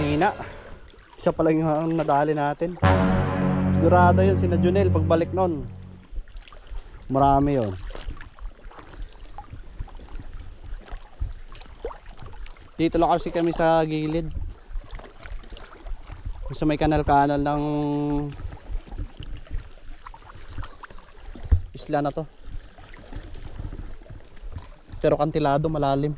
hina. Isa pa lang yung nadali natin. Sigurado yun si Junel pagbalik nun. Marami yun. Dito lang kasi kami sa gilid. Sa may kanal-kanal ng isla na to. Pero kantilado, malalim.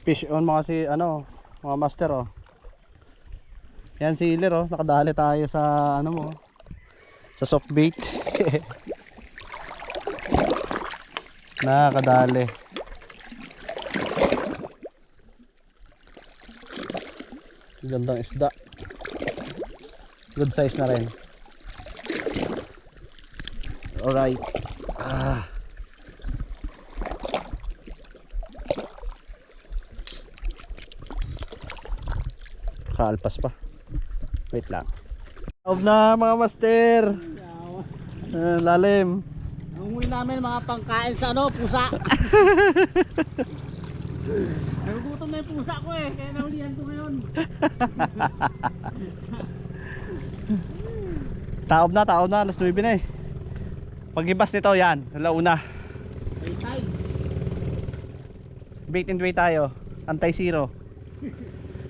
Fish on mga si ano, mga master oh. Yan si Ilir oh, nakadali tayo sa ano mo, sa soft bait. Nakadali. Gandang isda. Good size na rin. Alright. Alpas pa. Wait lang. Off na mga master. Lalim. Ang huli namin mga pangkain sa ano, pusa. Nagugutom na yung pusa ko eh, kaya nahulihan ko ngayon. Taob na, alas 9 na eh. Pag-ibas nito yan, alauna. Bait and weight tayo, anti-zero.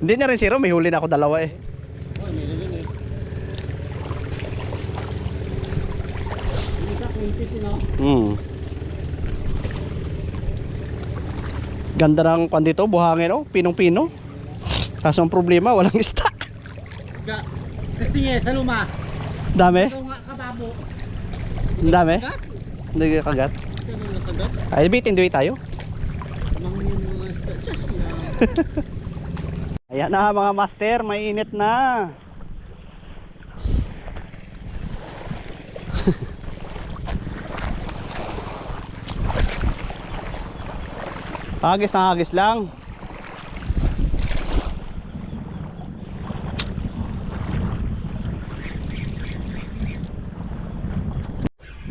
Hindi na rin zero, may huli na ako dalawa eh. Oh, meron din eh. Hindi ka 20 no? Ganda ng kwan dito, buhangin oh, pinong-pino. Kaso ang problema, walang stock. Gusto niya, sa luma. Dami? Ito nga, kababo. Ang dami? Hindi ka kagat. Ay, bait and weight tayo. Ayan na mga master, mainit na. Hagis na hagis lang.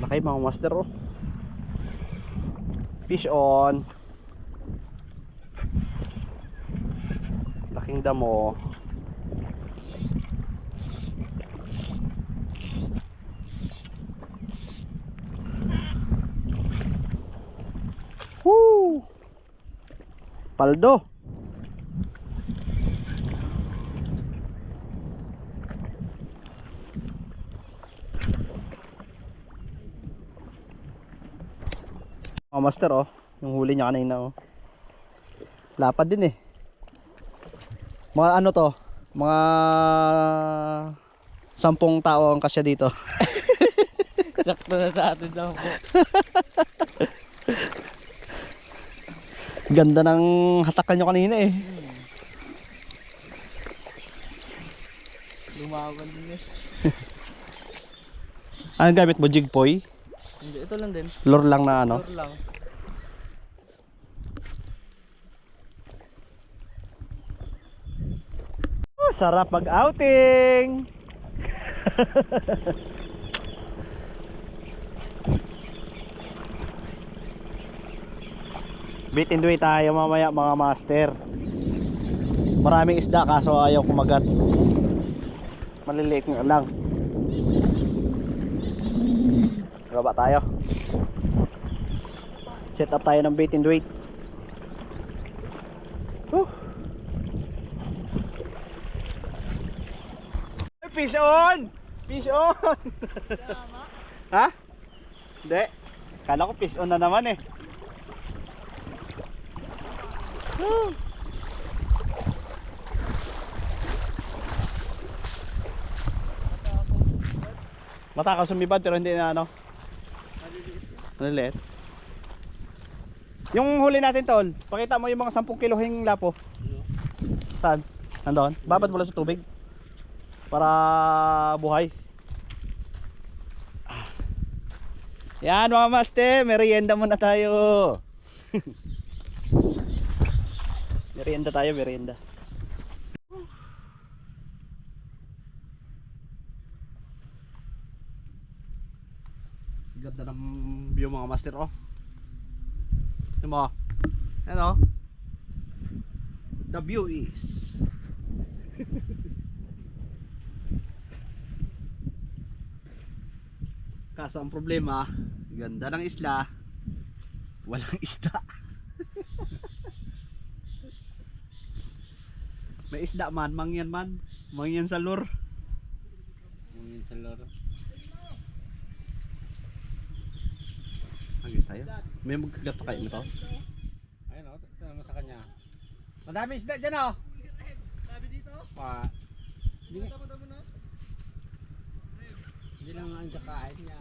Laki mga master oh. Fish on. Laking damo. Woo! Paldo. Mga master oh, yung huli niya kanina oh. Lapad din eh. Mga ano to? Mga 10 tao ang kasya dito. Sakto na sa atin lang po. Ganda ng hatakan nyo kanina eh. Lumawan din eh. Anong gamit mo? Jigpoy? Hindi, ito lang din. Lure lang na ano? Lure lang. Sarap mag-outing. Bait and weight tayo mamaya mga master. Maraming isda kaso ayaw kumagat. Maliliit nga lang. Baba tayo. Set up tayo ng bait and weight. Fish on! Fish on! Ha? Hindi. Kala ko fish on na naman eh. Matakaw sumibad pero hindi na ano. Maliliit. Yung huli natin tol, pakita mo yung mga 10 kilohing lapo. Saan? Nandun? Babad mo lang sa tubig. Para buhay. Yan mga master, merienda muna tayo. Merienda tayo, merienda. Ganda ng view mga master oh. Ano mo? Ano? The view is kaso ang problema, ganda ng isla, walang isda. May isda man, mangyan sa lure. Mungin sa loro. Hangis tayo. May magkagat pa kayo nito? Ayun o, tignan mo sa kanya. Madami isda dyan o. Sabi dito? Pa. Hindi lang ang kakain niya.